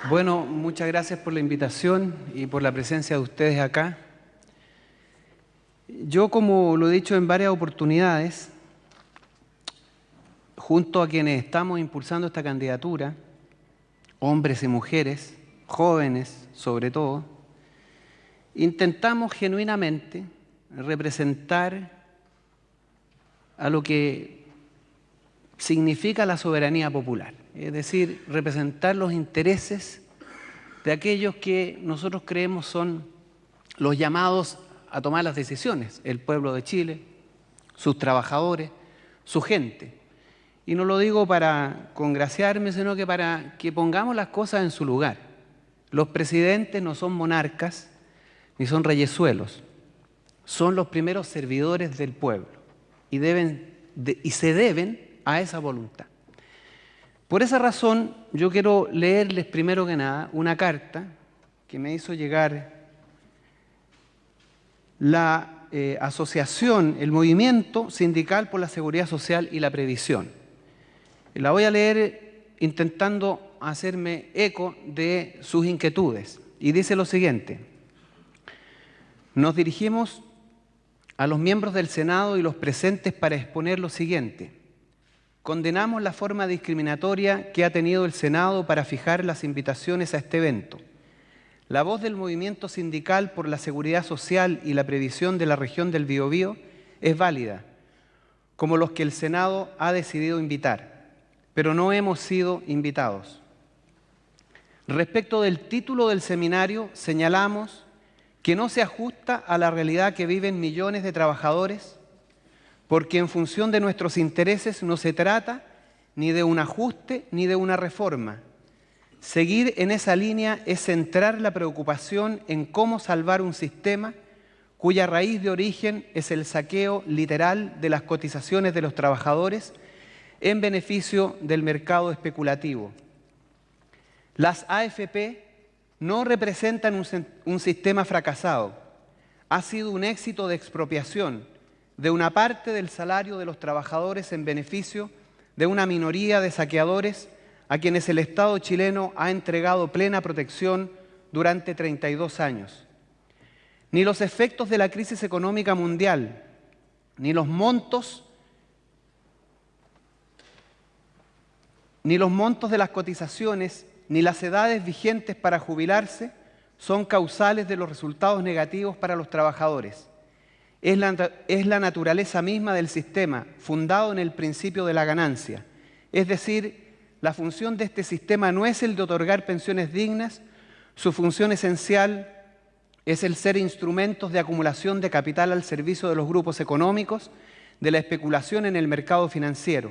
Bueno, muchas gracias por la invitación y por la presencia de ustedes acá. Yo, como lo he dicho en varias oportunidades, junto a quienes estamos impulsando esta candidatura, hombres y mujeres, jóvenes sobre todo, intentamos genuinamente representar a lo que significa la soberanía popular, es decir, representar los intereses de aquellos que nosotros creemos son los llamados a tomar las decisiones, el pueblo de Chile, sus trabajadores, su gente. Y no lo digo para congraciarme, sino que para que pongamos las cosas en su lugar. Los presidentes no son monarcas ni son reyesuelos, son los primeros servidores del pueblo y se deben a esa voluntad. Por esa razón, yo quiero leerles primero que nada una carta que me hizo llegar la asociación, el Movimiento Sindical por la Seguridad Social y la Previsión. La voy a leer intentando hacerme eco de sus inquietudes. Y dice lo siguiente: nos dirigimos a los miembros del Senado y los presentes para exponer lo siguiente. Condenamos la forma discriminatoria que ha tenido el Senado para fijar las invitaciones a este evento. La voz del Movimiento Sindical por la Seguridad Social y la Previsión de la región del Biobío es válida, como los que el Senado ha decidido invitar, pero no hemos sido invitados. Respecto del título del seminario, señalamos que no se ajusta a la realidad que viven millones de trabajadores, porque en función de nuestros intereses no se trata ni de un ajuste ni de una reforma. Seguir en esa línea es centrar la preocupación en cómo salvar un sistema cuya raíz de origen es el saqueo literal de las cotizaciones de los trabajadores en beneficio del mercado especulativo. Las AFP no representan un sistema fracasado. Ha sido un éxito de expropiación de una parte del salario de los trabajadores en beneficio de una minoría de saqueadores a quienes el Estado chileno ha entregado plena protección durante 32 años. Ni los efectos de la crisis económica mundial, ni los montos de las cotizaciones, ni las edades vigentes para jubilarse son causales de los resultados negativos para los trabajadores. Es la naturaleza misma del sistema, fundado en el principio de la ganancia. Es decir, la función de este sistema no es el de otorgar pensiones dignas, su función esencial es el ser instrumentos de acumulación de capital al servicio de los grupos económicos, de la especulación en el mercado financiero.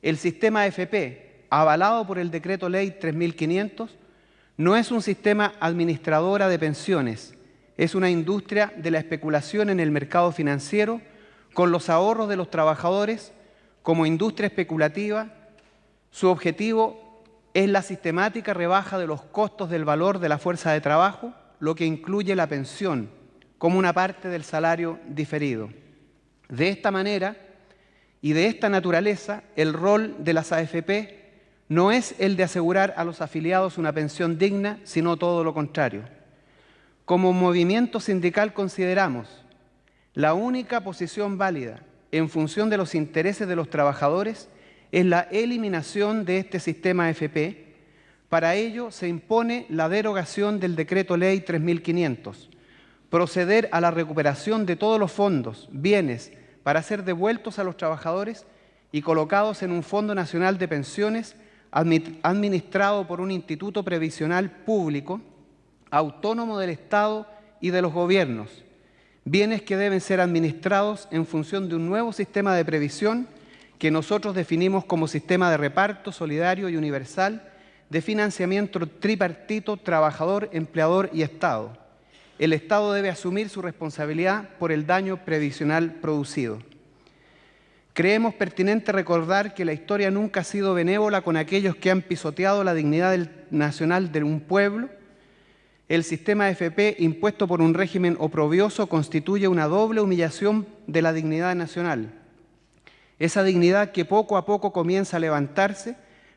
El sistema AFP, avalado por el Decreto Ley 3500, no es un sistema administradora de pensiones, es una industria de la especulación en el mercado financiero con los ahorros de los trabajadores como industria especulativa. Su objetivo es la sistemática rebaja de los costos del valor de la fuerza de trabajo, lo que incluye la pensión como una parte del salario diferido. De esta manera y de esta naturaleza, el rol de las AFP no es el de asegurar a los afiliados una pensión digna, sino todo lo contrario. Como movimiento sindical consideramos la única posición válida en función de los intereses de los trabajadores es la eliminación de este sistema AFP. Para ello se impone la derogación del Decreto Ley 3500, proceder a la recuperación de todos los fondos, bienes, para ser devueltos a los trabajadores y colocados en un Fondo Nacional de Pensiones administrado por un instituto previsional público, autónomo del Estado y de los gobiernos, bienes que deben ser administrados en función de un nuevo sistema de previsión que nosotros definimos como sistema de reparto solidario y universal de financiamiento tripartito, trabajador, empleador y Estado. El Estado debe asumir su responsabilidad por el daño previsional producido. Creemos pertinente recordar que la historia nunca ha sido benévola con aquellos que han pisoteado la dignidad nacional de un pueblo. El sistema AFP impuesto por un régimen oprobioso constituye una doble humillación de la dignidad nacional. Esa dignidad que poco a poco comienza a levantarse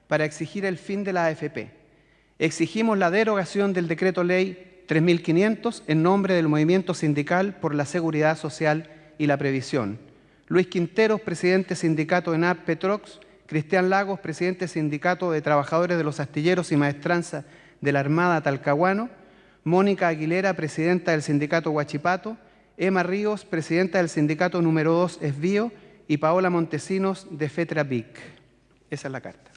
para exigir el fin de la AFP. Exigimos la derogación del Decreto Ley 3500 en nombre del Movimiento Sindical por la Seguridad Social y la Previsión. Luis Quinteros, presidente sindicato ENAP Petrox. Cristian Lagos, presidente sindicato de trabajadores de los astilleros y maestranza de la Armada Talcahuano. Mónica Aguilera, presidenta del sindicato Huachipato. Emma Ríos, presidenta del sindicato número 2 Esbío. Y Paola Montesinos, de FETRAPIC. Esa es la carta.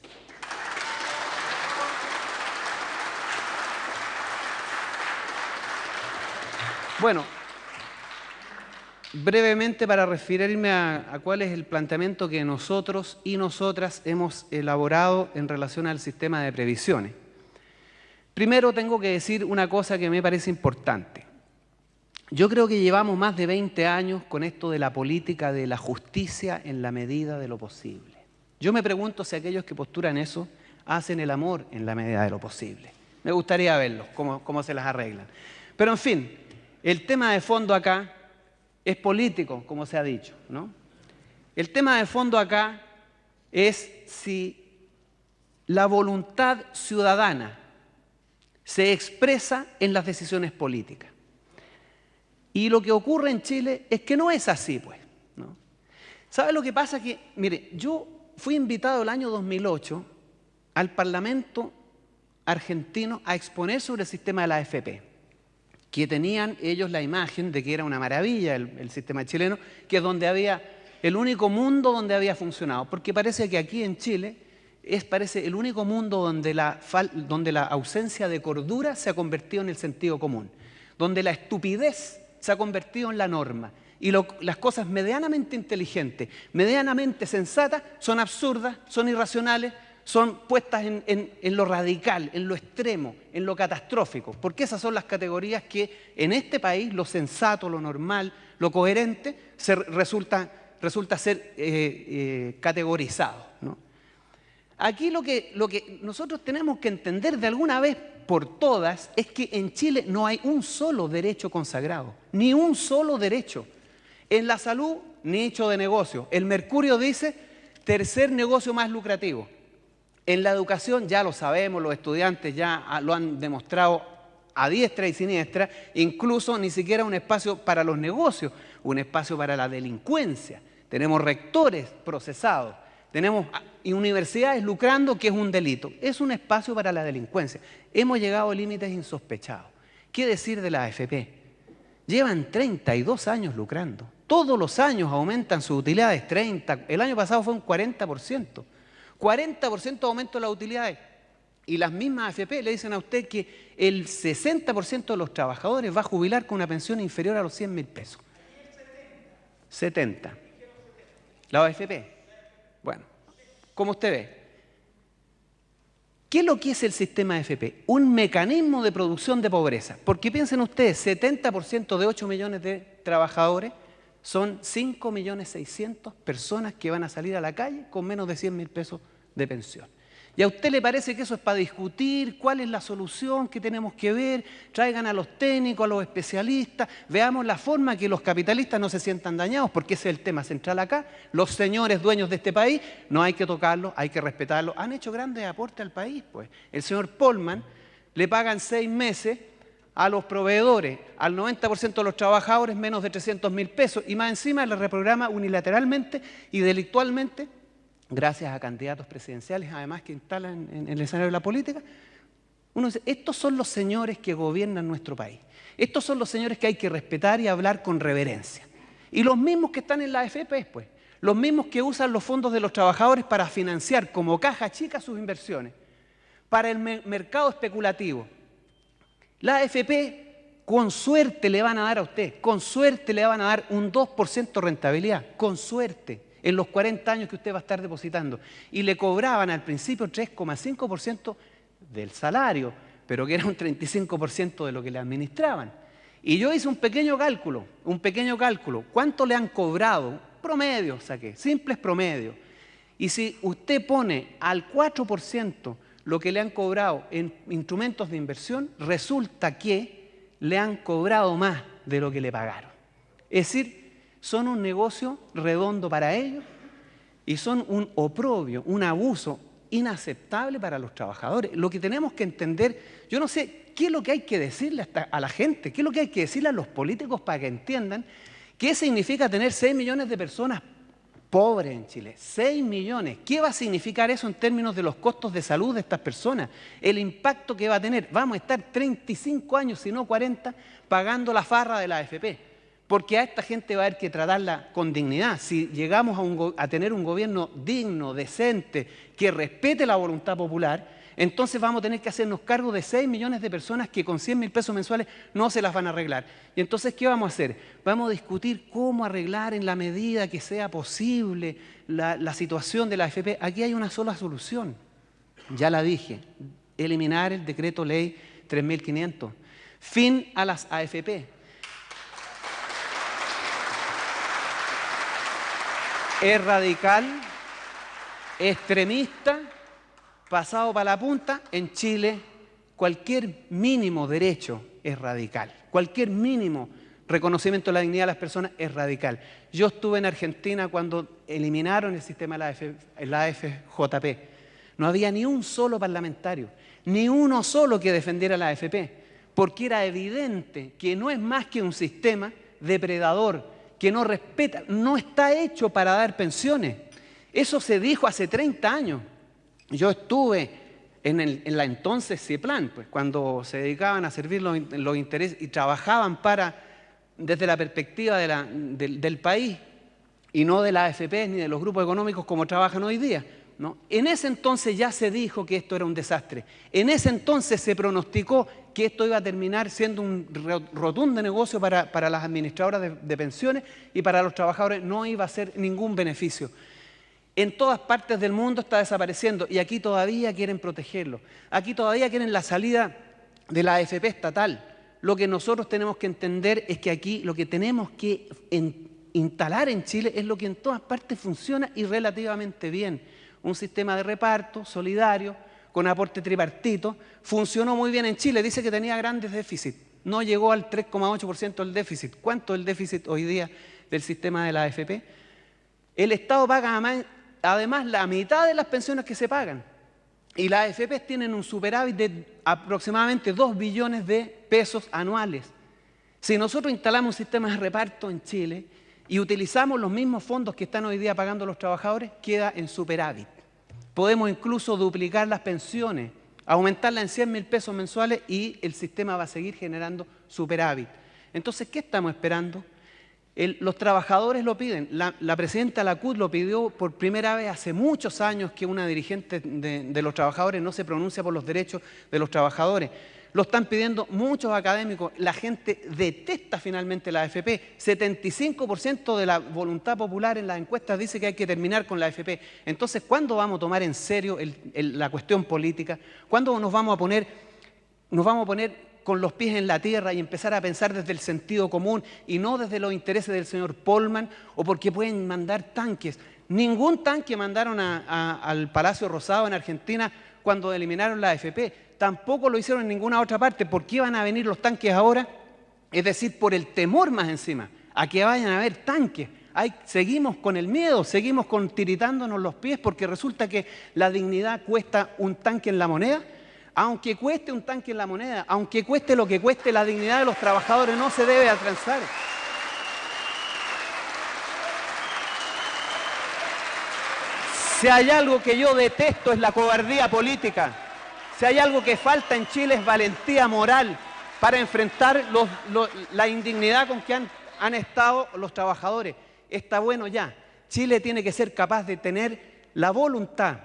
Bueno, brevemente para referirme a cuál es el planteamiento que nosotros y nosotras hemos elaborado en relación al sistema de previsiones. Primero tengo que decir una cosa que me parece importante. Yo creo que llevamos más de 20 años con esto de la política de la justicia en la medida de lo posible. Yo me pregunto si aquellos que postulan eso hacen el amor en la medida de lo posible. Me gustaría verlos, cómo se las arreglan. Pero en fin, el tema de fondo acá es político, como se ha dicho, ¿no? El tema de fondo acá es si la voluntad ciudadana se expresa en las decisiones políticas. Y lo que ocurre en Chile es que no es así, pues, ¿no? ¿Sabe lo que pasa? Que, mire, yo fui invitado el año 2008 al Parlamento argentino a exponer sobre el sistema de la AFP, que tenían ellos la imagen de que era una maravilla el sistema chileno, que es donde había el único mundo donde había funcionado, porque parece que aquí en Chile parece el único mundo donde la ausencia de cordura se ha convertido en el sentido común, donde la estupidez se ha convertido en la norma y las cosas medianamente inteligentes, medianamente sensatas, son absurdas, son irracionales, son puestas en lo radical, en lo extremo, en lo catastrófico, porque esas son las categorías que en este país lo sensato, lo normal, lo coherente resulta ser categorizado, ¿no? Aquí lo que nosotros tenemos que entender de alguna vez por todas es que en Chile no hay un solo derecho consagrado, ni un solo derecho. En la salud, nicho de negocio. El Mercurio dice tercer negocio más lucrativo. En la educación ya lo sabemos, los estudiantes ya lo han demostrado a diestra y siniestra, incluso ni siquiera un espacio para los negocios, un espacio para la delincuencia. Tenemos rectores procesados, tenemos universidades lucrando, que es un delito. Es un espacio para la delincuencia. Hemos llegado a límites insospechados. ¿Qué decir de la AFP? Llevan 32 años lucrando. Todos los años aumentan sus utilidades, 30%. El año pasado fue un 40%. 40% de aumento de las utilidades. Y las mismas AFP le dicen a usted que el 60% de los trabajadores va a jubilar con una pensión inferior a los 100.000 pesos. 70. La AFP. Bueno, como usted ve, ¿qué es lo que es el sistema AFP? Un mecanismo de producción de pobreza. Porque piensen ustedes, 70% de 8 millones de trabajadores son 5.600.000 personas que van a salir a la calle con menos de 100.000 pesos de pensión. ¿Y a usted le parece que eso es para discutir cuál es la solución que tenemos que ver? Traigan a los técnicos, a los especialistas, veamos la forma que los capitalistas no se sientan dañados, porque ese es el tema central acá. Los señores dueños de este país, no hay que tocarlos, hay que respetarlos. Han hecho grandes aportes al país, pues. El señor Polman le pagan 6 meses a los proveedores, al 90% de los trabajadores menos de 300.000 pesos, y más encima le reprograma unilateralmente y delictualmente, gracias a candidatos presidenciales, además que instalan en el escenario de la política. Uno dice, estos son los señores que gobiernan nuestro país. Estos son los señores que hay que respetar y hablar con reverencia. Y los mismos que están en la AFP, pues, los mismos que usan los fondos de los trabajadores para financiar como caja chica sus inversiones, para el mercado especulativo. La AFP, con suerte le van a dar a usted, con suerte le van a dar un 2% de rentabilidad, con suerte, en los 40 años que usted va a estar depositando. Y le cobraban al principio 3,5% del salario, pero que era un 35% de lo que le administraban. Y yo hice un pequeño cálculo. ¿Cuánto le han cobrado? Promedio saqué, simples promedios. Y si usted pone al 4% lo que le han cobrado en instrumentos de inversión, resulta que le han cobrado más de lo que le pagaron. Es decir, son un negocio redondo para ellos y son un oprobio, un abuso inaceptable para los trabajadores. Lo que tenemos que entender, yo no sé qué es lo que hay que decirle a la gente, qué es lo que hay que decirle a los políticos para que entiendan qué significa tener 6 millones de personas pobres en Chile. 6 millones. ¿Qué va a significar eso en términos de los costos de salud de estas personas? El impacto que va a tener. Vamos a estar 35 años, si no 40, pagando la farra de la AFP. Porque a esta gente va a haber que tratarla con dignidad. Si llegamos a tener un gobierno digno, decente, que respete la voluntad popular, entonces vamos a tener que hacernos cargo de 6 millones de personas que con 100.000 pesos mensuales no se las van a arreglar. Y entonces, ¿qué vamos a hacer? Vamos a discutir cómo arreglar en la medida que sea posible la situación de la AFP. Aquí hay una sola solución. Ya la dije, eliminar el decreto ley 3.500. Fin a las AFP. Es radical, extremista, pasado para la punta. En Chile, cualquier mínimo derecho es radical. Cualquier mínimo reconocimiento de la dignidad de las personas es radical. Yo estuve en Argentina cuando eliminaron el sistema de la AFJP. No había ni un solo parlamentario, ni uno solo que defendiera la AFP, porque era evidente que no es más que un sistema depredador, que no respeta, no está hecho para dar pensiones. Eso se dijo hace 30 años. Yo estuve en la entonces CIEPLAN, pues, cuando se dedicaban a servir los intereses y trabajaban desde la perspectiva del país y no de la AFP ni de los grupos económicos como trabajan hoy día, ¿no? En ese entonces ya se dijo que esto era un desastre. En ese entonces se pronosticó que esto iba a terminar siendo un rotundo negocio para las administradoras de pensiones y para los trabajadores no iba a ser ningún beneficio. En todas partes del mundo está desapareciendo y aquí todavía quieren protegerlo. Aquí todavía quieren la salida de la AFP estatal. Lo que nosotros tenemos que entender es que aquí lo que tenemos que instalar en Chile es lo que en todas partes funciona y relativamente bien. Un sistema de reparto solidario, con aporte tripartito, funcionó muy bien en Chile. Dice que tenía grandes déficits. No llegó al 3,8% del déficit. ¿Cuánto es el déficit hoy día del sistema de la AFP? El Estado paga además la mitad de las pensiones que se pagan. Y las AFP tienen un superávit de aproximadamente 2 billones de pesos anuales. Si nosotros instalamos un sistema de reparto en Chile y utilizamos los mismos fondos que están hoy día pagando los trabajadores, queda en superávit. Podemos incluso duplicar las pensiones, aumentarlas en 100.000 pesos mensuales y el sistema va a seguir generando superávit. Entonces, ¿qué estamos esperando? Los trabajadores lo piden. La presidenta de la CUT lo pidió por primera vez hace muchos años, que una dirigente de los trabajadores no se pronuncia por los derechos de los trabajadores. Lo están pidiendo muchos académicos. La gente detesta finalmente la AFP. 75% de la voluntad popular en las encuestas dice que hay que terminar con la AFP. Entonces, ¿cuándo vamos a tomar en serio la cuestión política? ¿Cuándo nos vamos a poner con los pies en la tierra y empezar a pensar desde el sentido común y no desde los intereses del señor Polman o porque pueden mandar tanques? Ningún tanque mandaron al Palacio Rosado en Argentina cuando eliminaron la AFP. Tampoco lo hicieron en ninguna otra parte. ¿Por qué van a venir los tanques ahora? Es decir, por el temor más encima, a que vayan a haber tanques. Seguimos con el miedo, seguimos tiritándonos los pies porque resulta que la dignidad cuesta un tanque en la moneda. Aunque cueste un tanque en la moneda, aunque cueste lo que cueste, la dignidad de los trabajadores no se debe transar. Si hay algo que yo detesto es la cobardía política. Si hay algo que falta en Chile es valentía moral para enfrentar la indignidad con que han estado los trabajadores. Está bueno ya. Chile tiene que ser capaz de tener la voluntad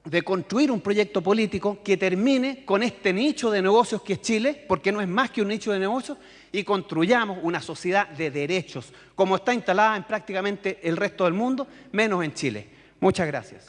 de construir un proyecto político que termine con este nicho de negocios que es Chile, porque no es más que un nicho de negocios, y construyamos una sociedad de derechos, como está instalada en prácticamente el resto del mundo, menos en Chile. Muchas gracias.